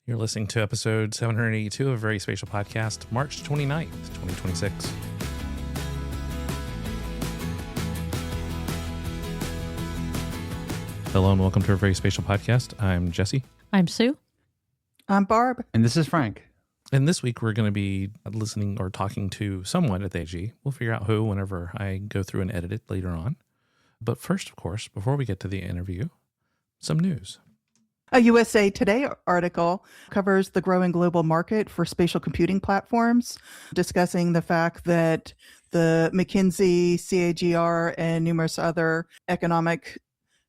You're listening to episode 782 of VerySpatial Podcast, March 29th, 2026. Hello and welcome to our VerySpatial Podcast. I'm Jesse. I'm Sue. I'm Barb. And this is Frank. And this week we're going to be listening or talking to someone at the AG. We'll figure out who whenever I go through and edit it later on. But first, of course, before we get to the interview, some news. A USA Today article covers the growing global market for spatial computing platforms, discussing the fact that the McKinsey, CAGR, and numerous other economic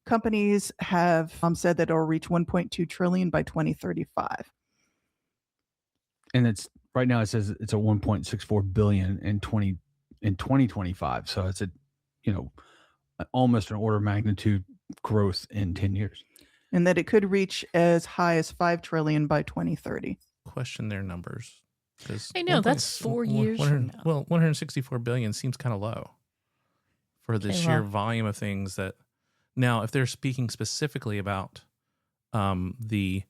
companies have said that it will reach 1.2 trillion by 2035. And it's right now it says it's a 1.64 billion in 2025. So it's almost an order of magnitude growth in 10 years. And that it could reach as high as 5 trillion by 2030. Question their numbers. I know, that's 4 years from now. Well, 164 billion seems kind of low for the sheer volume of things that... Now, if they're speaking specifically about the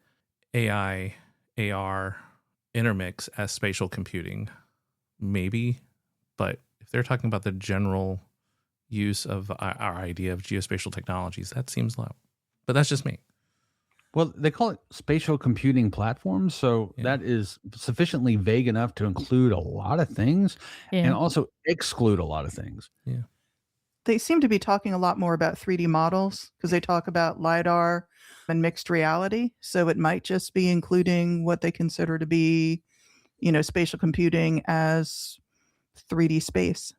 AI, AR intermix as spatial computing, maybe. But if they're talking about the general use of our idea of geospatial technologies, that seems low. But that's just me. Well, they call it spatial computing platforms, so that is sufficiently vague enough to include a lot of things and also exclude a lot of things. Yeah. They seem to be talking a lot more about 3D models because they talk about LiDAR and mixed reality. So it might just be including what they consider to be, spatial computing as 3D space.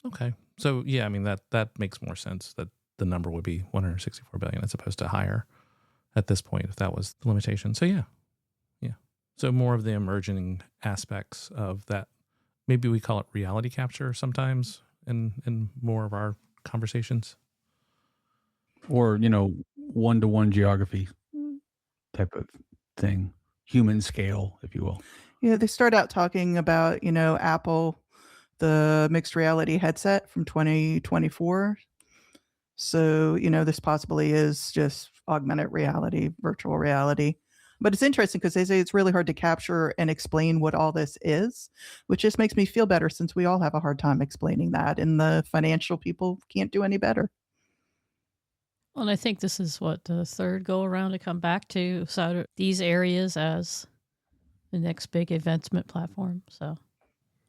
Okay. So, yeah, I mean, that makes more sense that the number would be 164 billion as opposed to higher at this point, if that was the limitation. So, yeah. So more of the emerging aspects of that. Maybe we call it reality capture sometimes in more of our conversations. Or, one-to-one geography type of thing. Human scale, if you will. Yeah, they start out talking about, Apple, the mixed reality headset from 2024. So, this possibly is just augmented reality, virtual reality. But it's interesting because they say it's really hard to capture and explain what all this is, which just makes me feel better since we all have a hard time explaining that. And the financial people can't do any better. Well, and I think this is the third go around to come back to these areas as the next big advancement platform. So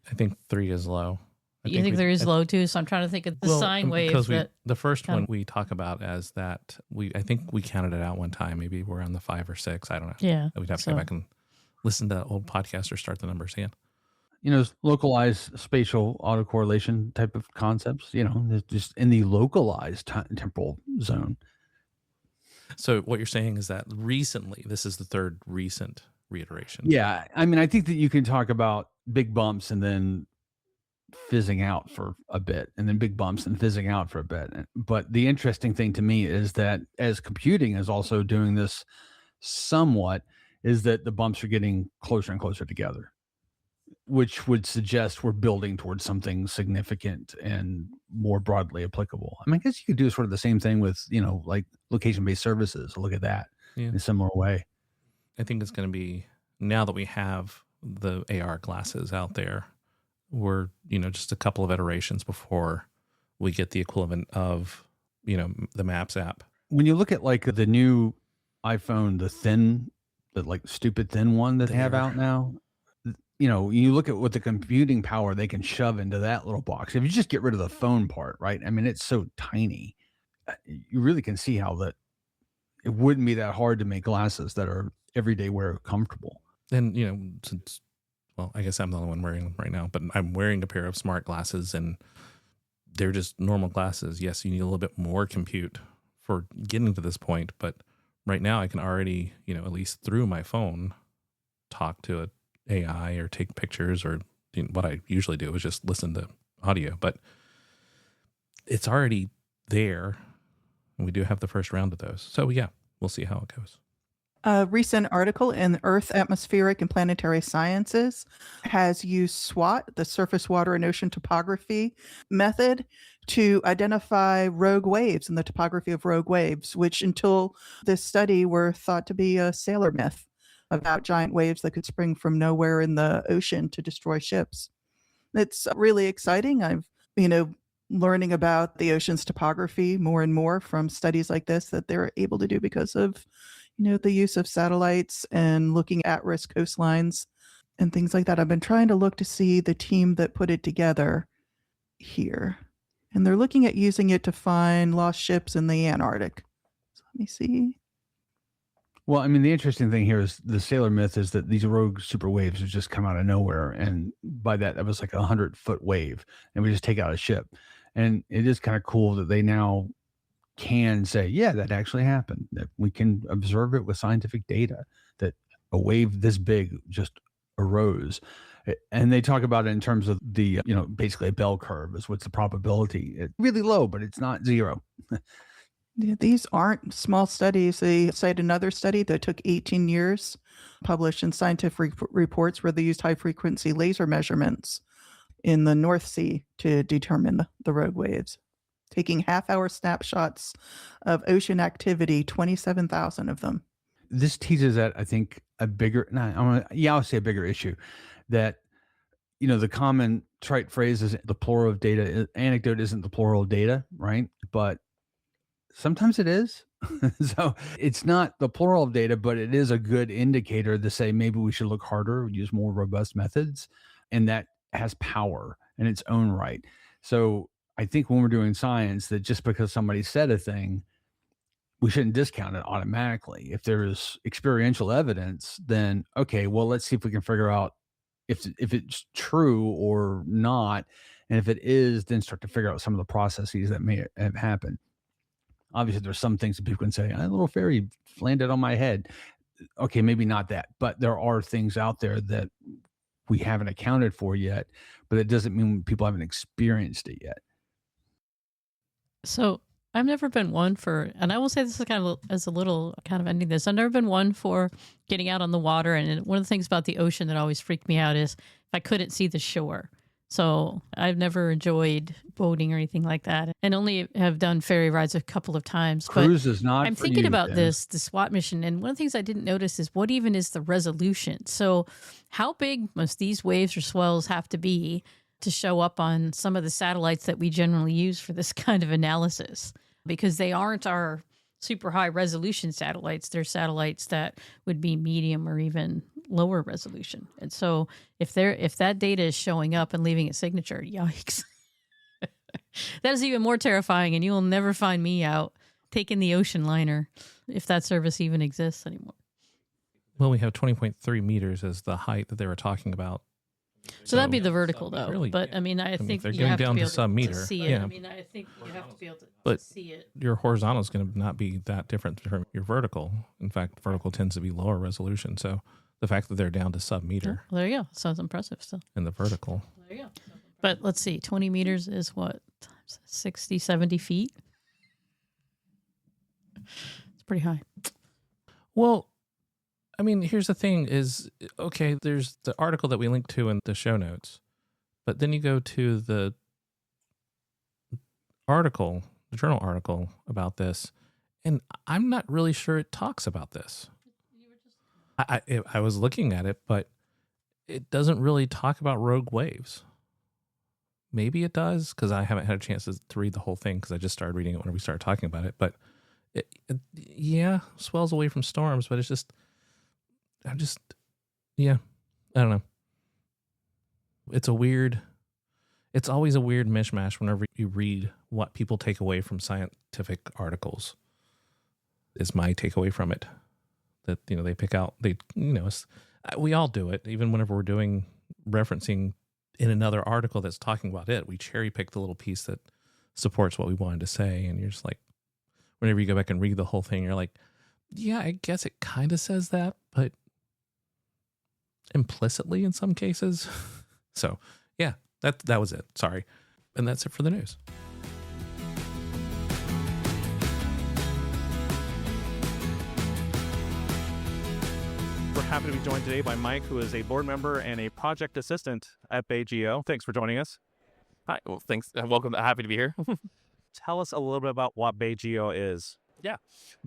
I think 3 is low. You think there is low too? So I'm trying to think of the sine wave. Because the first one we talk about as that, I think we counted it out one time. Maybe we're on the 5 or 6. I don't know. Yeah. We'd have to go back and listen to old podcasts or start the numbers again. Localized spatial autocorrelation type of concepts, just in the localized temporal zone. So what you're saying is that recently, this is the third recent reiteration. Yeah. I mean, I think that you can talk about big bumps and then fizzing out for a bit, and then big bumps and fizzing out for a bit. But the interesting thing to me is that as computing is also doing this somewhat, is that the bumps are getting closer and closer together, which would suggest we're building towards something significant and more broadly applicable. I mean, I guess you could do sort of the same thing with, like location-based services. Look at that in a similar way. I think it's going to be, now that we have the AR glasses out there, we're, just a couple of iterations before we get the equivalent of, the Maps app. When you look at like the new iPhone, the like stupid thin one that they have out now, you look at what the computing power they can shove into that little box. If you just get rid of the phone part, right? I mean, it's so tiny. You really can see how that it wouldn't be that hard to make glasses that are everyday wear comfortable. And, since... Well, I guess I'm the only one wearing them right now, but I'm wearing a pair of smart glasses and they're just normal glasses. Yes, you need a little bit more compute for getting to this point, but right now I can already, at least through my phone, talk to an AI or take pictures, or what I usually do is just listen to audio, but it's already there. And we do have the first round of those. So yeah, we'll see how it goes. A recent article in Earth, Atmospheric and Planetary Sciences has used SWOT, the Surface Water and Ocean Topography method, to identify rogue waves and the topography of rogue waves, which until this study were thought to be a sailor myth. about giant waves that could spring from nowhere in the ocean to destroy ships. It's really exciting. I've, learning about the ocean's topography more and more from studies like this that they're able to do because of, the use of satellites and looking at risk coastlines and things like that. I've been trying to look to see the team that put it together here. And they're looking at using it to find lost ships in the Antarctic. So let me see. Well, I mean, the interesting thing here is the sailor myth is that these rogue super waves have just come out of nowhere. And by that was like 100-foot wave, and we just take out a ship. And it is kind of cool that they now can say, yeah, that actually happened, that we can observe it with scientific data, that a wave this big just arose. And they talk about it in terms of the, basically a bell curve is what's the probability. It's really low, but it's not zero. Yeah, these aren't small studies. They cite another study that took 18 years, published in scientific reports, where they used high-frequency laser measurements in the North Sea to determine the rogue waves, taking half-hour snapshots of ocean activity, 27,000 of them. This teases at, I think, a bigger, I'll say a bigger issue, that, the common trite phrase is the plural of data. Anecdote isn't the plural of data, right? But sometimes it is. So it's not the plural of data, but it is a good indicator to say maybe we should look harder, use more robust methods, and that has power in its own right. So I think when we're doing science, that just because somebody said a thing, we shouldn't discount it automatically. If there is experiential evidence, then okay, well, let's see if we can figure out if it's true or not. And if it is, then start to figure out some of the processes that may have happened. Obviously, there's some things that people can say, a little fairy landed on my head. Okay, maybe not that, but there are things out there that we haven't accounted for yet, but it doesn't mean people haven't experienced it yet. So I've never been one for, and I will say this is kind of as a little kind of ending this, I've never been one for getting out on the water. And one of the things about the ocean that always freaked me out is if I couldn't see the shore. So I've never enjoyed boating or anything like that, and only have done ferry rides a couple of times. Cruise is not. I'm thinking about the SWAT mission, and one of the things I didn't notice is what even is the resolution. So how big must these waves or swells have to be to show up on some of the satellites that we generally use for this kind of analysis? Because they aren't our super high resolution satellites. They're satellites that would be medium or even lower resolution. And so if that data is showing up and leaving a signature, yikes. That is even more terrifying, and you will never find me out taking the ocean liner if that service even exists anymore. Well, we have 20.3 meters as the height that they were talking about. So that'd be the vertical, though. Really, but I think they're you getting have down to be to able sub-meter. to see it. Yeah. I think you have to be able to see it. Your horizontal is going to not be that different from your vertical. In fact, vertical tends to be lower resolution. So the fact that they're down to sub-meter. Well, there you go. Sounds impressive still. In the vertical. There you go. But let's see. 20 meters is what? 60, 70 feet? It's pretty high. Well, I mean, here's the thing is, okay, there's the article that we linked to in the show notes, but then you go to the article, the journal article about this, and I'm not really sure it talks about this. I was looking at it, but it doesn't really talk about rogue waves. Maybe it does, because I haven't had a chance to read the whole thing, because I just started reading it when we started talking about it. But yeah, swells away from storms, but it's just, I don't know. It's always a weird mishmash whenever you read what people take away from scientific articles. Is my takeaway from it. That, they pick out, we all do it. Even whenever we're referencing in another article that's talking about it, we cherry pick the little piece that supports what we wanted to say. And you're just like, whenever you go back and read the whole thing, you're like, yeah, I guess it kind of says that, but implicitly in some cases. So yeah, that was it. Sorry. And that's it for the news. We're happy to be joined today by Mike, who is a board member and a project assistant at BayGeo. Thanks for joining us. Hi. Well, thanks. Welcome. Happy to be here. Tell us a little bit about what BayGeo is. Yeah.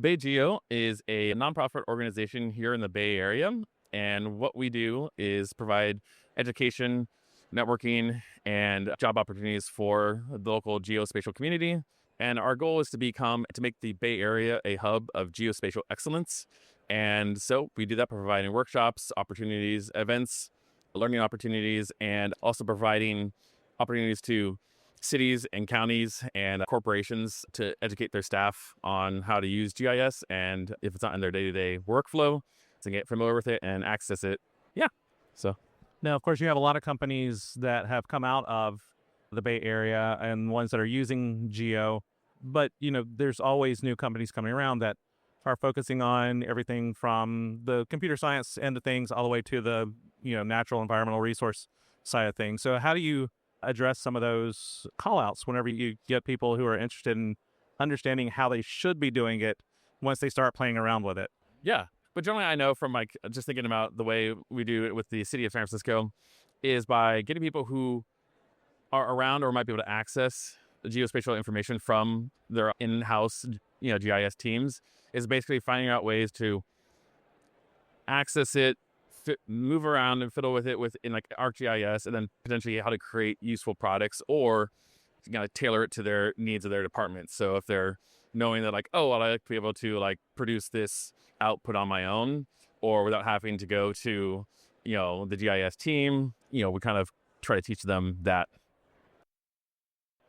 BayGeo is a nonprofit organization here in the Bay Area. And what we do is provide education, networking, and job opportunities for the local geospatial community. And our goal is to make the Bay Area a hub of geospatial excellence. And so we do that by providing workshops, opportunities, events, learning opportunities, and also providing opportunities to cities and counties and corporations to educate their staff on how to use GIS, and if it's not in their day-to-day workflow, to get familiar with it and access it. Yeah. So Now, of course, you have a lot of companies that have come out of the Bay Area and ones that are using Geo, but there's always new companies coming around that are focusing on everything from the computer science end of things all the way to the natural environmental resource side of things. So how do you address some of those call outs whenever you get people who are interested in understanding how they should be doing it once they start playing around with it? yeah, but generally I know from just thinking about the way we do it with the city of San Francisco is by getting people who are around or might be able to access the geospatial information from their in-house GIS teams, is basically finding out ways to access it, move around and fiddle with it within like ArcGIS, and then potentially how to create useful products or tailor it to their needs of their department. So if they're knowing that I'd like to be able to produce this output on my own or without having to go to the GIS team, we kind of try to teach them that.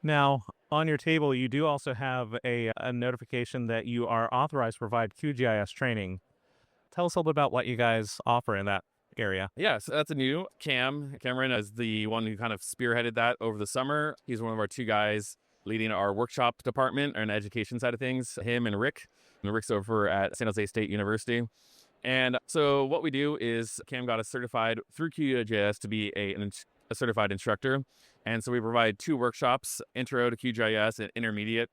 Now, on your table, you do also have a notification that you are authorized to provide QGIS training. Tell us a little bit about what you guys offer in that area. Yeah, so that's a new Cameron is the one who kind of spearheaded that over the summer. He's one of our two guys leading our workshop department and education side of things, him and Rick. And Rick's over at San Jose State University. And so what we do is Cam got us certified through QGIS to be a certified instructor. And so we provide 2 workshops, intro to QGIS and intermediate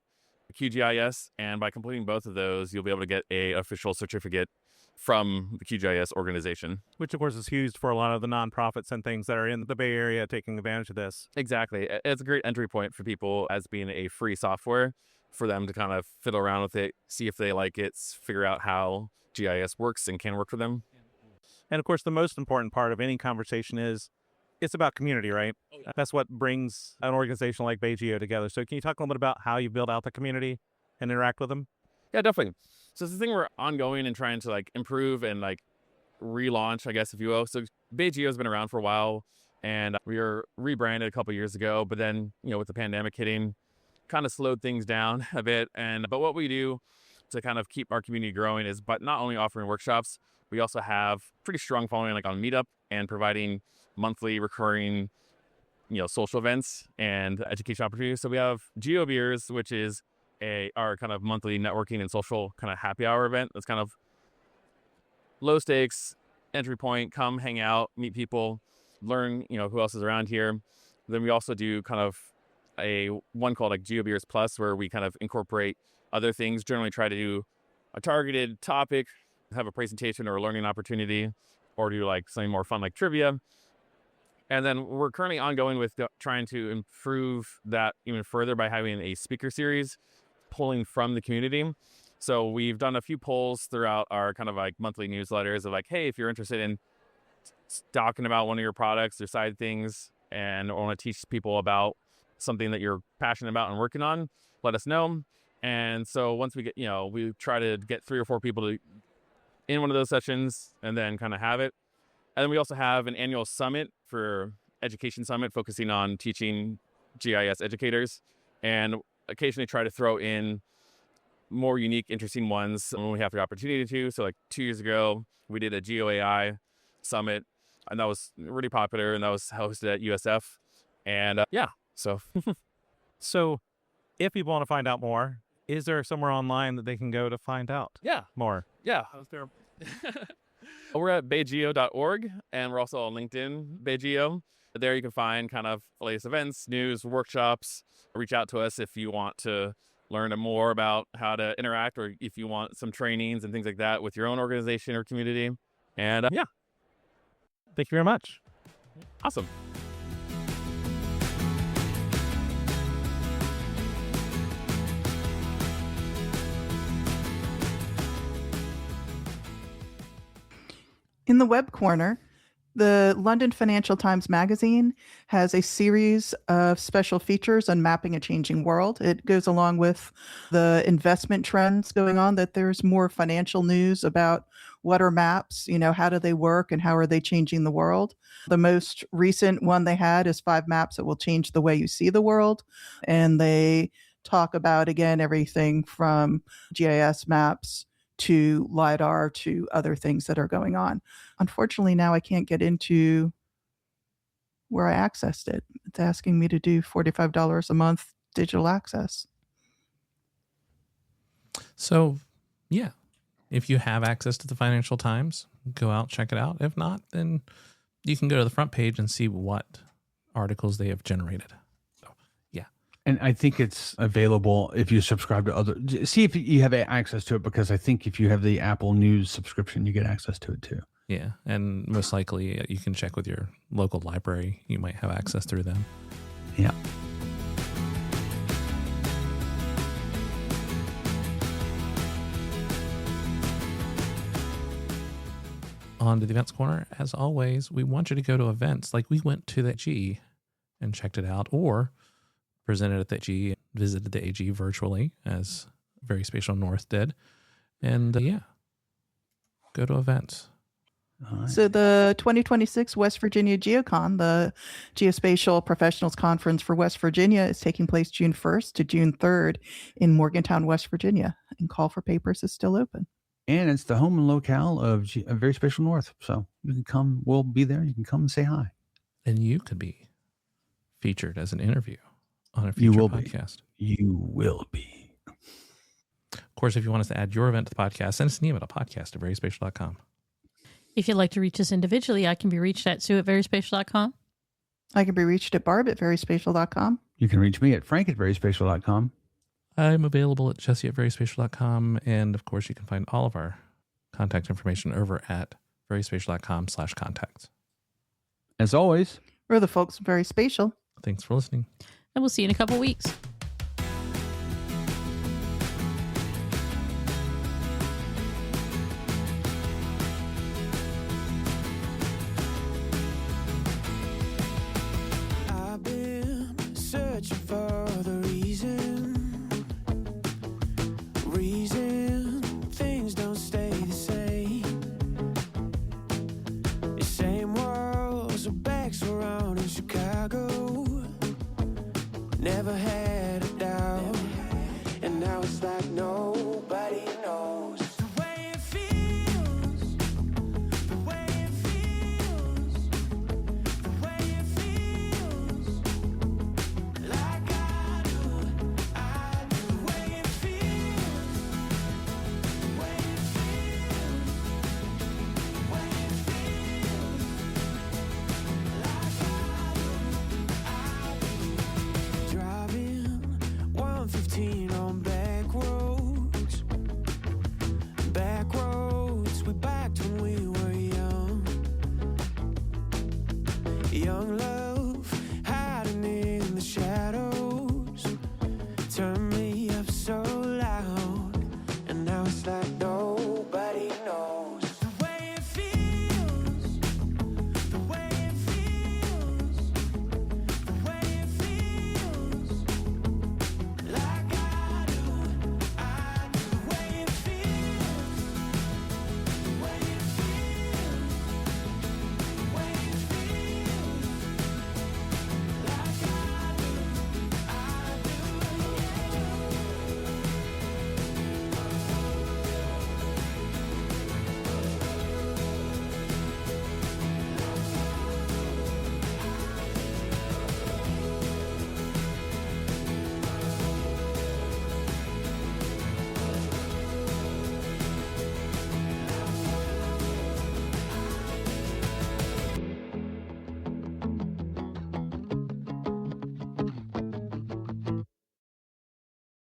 QGIS. And by completing both of those, you'll be able to get a official certificate from the QGIS organization. Which, of course, is used for a lot of the nonprofits and things that are in the Bay Area taking advantage of this. Exactly. It's a great entry point for people as being a free software for them to kind of fiddle around with it, see if they like it, figure out how GIS works and can work for them. And, of course, the most important part of any conversation is it's about community, right? Oh, yeah. That's what brings an organization like BayGeo together. So can you talk a little bit about how you build out the community and interact with them? Yeah, definitely. So it's the thing we're ongoing and trying to improve and relaunch, I guess, if you will. So BayGeo has been around for a while, and we were rebranded a couple years ago, but then, with the pandemic hitting, kind of slowed things down a bit. But what we do to kind of keep our community growing is by not only offering workshops, we also have pretty strong following on Meetup and providing monthly recurring, social events and education opportunities. So we have Geo Beers, which is our kind of monthly networking and social kind of happy hour event. That's kind of low stakes, entry point, come hang out, meet people, learn, who else is around here. Then we also do kind of a one called Geo Beers Plus, where we kind of incorporate other things, generally try to do a targeted topic, have a presentation or a learning opportunity, or do something more fun like trivia. And then we're currently ongoing with trying to improve that even further by having a speaker series pulling from the community. So we've done a few polls throughout our kind of monthly newsletters of hey, if you're interested in talking about one of your products or side things and want to teach people about something that you're passionate about and working on, let us know. And so once we get, we try to get 3 or 4 people in one of those sessions and then kind of have it. And then we also have an annual summit for education summit focusing on teaching GIS educators, and occasionally try to throw in more unique, interesting ones when we have the opportunity to. So 2 years ago, we did a GeoAI summit, and that was really popular, and that was hosted at USF. And so. So if people want to find out more, is there somewhere online that they can go to find out more? Yeah. We're at baygeo.org, and we're also on LinkedIn, BayGeo. There you can find kind of latest events, news, workshops. Reach out to us if you want to learn more about how to interact, or if you want some trainings and things like that with your own organization or community. And thank you very much. Awesome. In the web corner, the London Financial Times Magazine has a series of special features on mapping a changing world. It goes along with the investment trends going on, that there's more financial news about what are maps, how do they work and how are they changing the world. The most recent one they had is 5 maps that will change the way you see the world. And they talk about, again, everything from GIS maps to LiDAR to other things that are going on. Unfortunately, now I can't get into where I accessed it. It's asking me to do $45 a month digital access. So, yeah, if you have access to the Financial Times, go out, check it out. If not, then you can go to the front page and see what articles they have generated. So, yeah. And I think it's available if you subscribe to other. See if you have access to it, because I think if you have the Apple News subscription, you get access to it too. Yeah, and most likely you can check with your local library. You might have access through them. Yeah. On to the events corner. As always, we want you to go to events. Like we went to the AG and checked it out, or presented at the AG, visited the AG virtually, as VerySpatial North did. And go to events. Right. So the 2026 West Virginia GeoCon, the Geospatial Professionals Conference for West Virginia, is taking place June 1st to June 3rd in Morgantown, West Virginia. And call for papers is still open. And it's the home and locale of VerySpatial North. So you can come. We'll be there. You can come and say hi. And you could be featured as an interview on a future podcast. You will be. Of course, if you want us to add your event to the podcast, send us an email to podcast@veryspatial.com. If you'd like to reach us individually, I can be reached at sue@veryspatial.com. I can be reached at barb@veryspatial.com. You can reach me at frank@veryspatial.com. I'm available at jesse@veryspatial.com. And of course, you can find all of our contact information over at veryspatial.com/contacts. As always, We're the folks at Very Spatial. Thanks for listening. And we'll see you in a couple weeks. I've been searching for the reason things don't stay the same. The same walls of backs around in Chicago. Never had a doubt, and now it's like nobody knows the way it feels, the way it feels, the way it feels, like I do, the way it feels, the way it feels, the way it feels, like I do. Driving 115 on back roads, we backed when we were young love.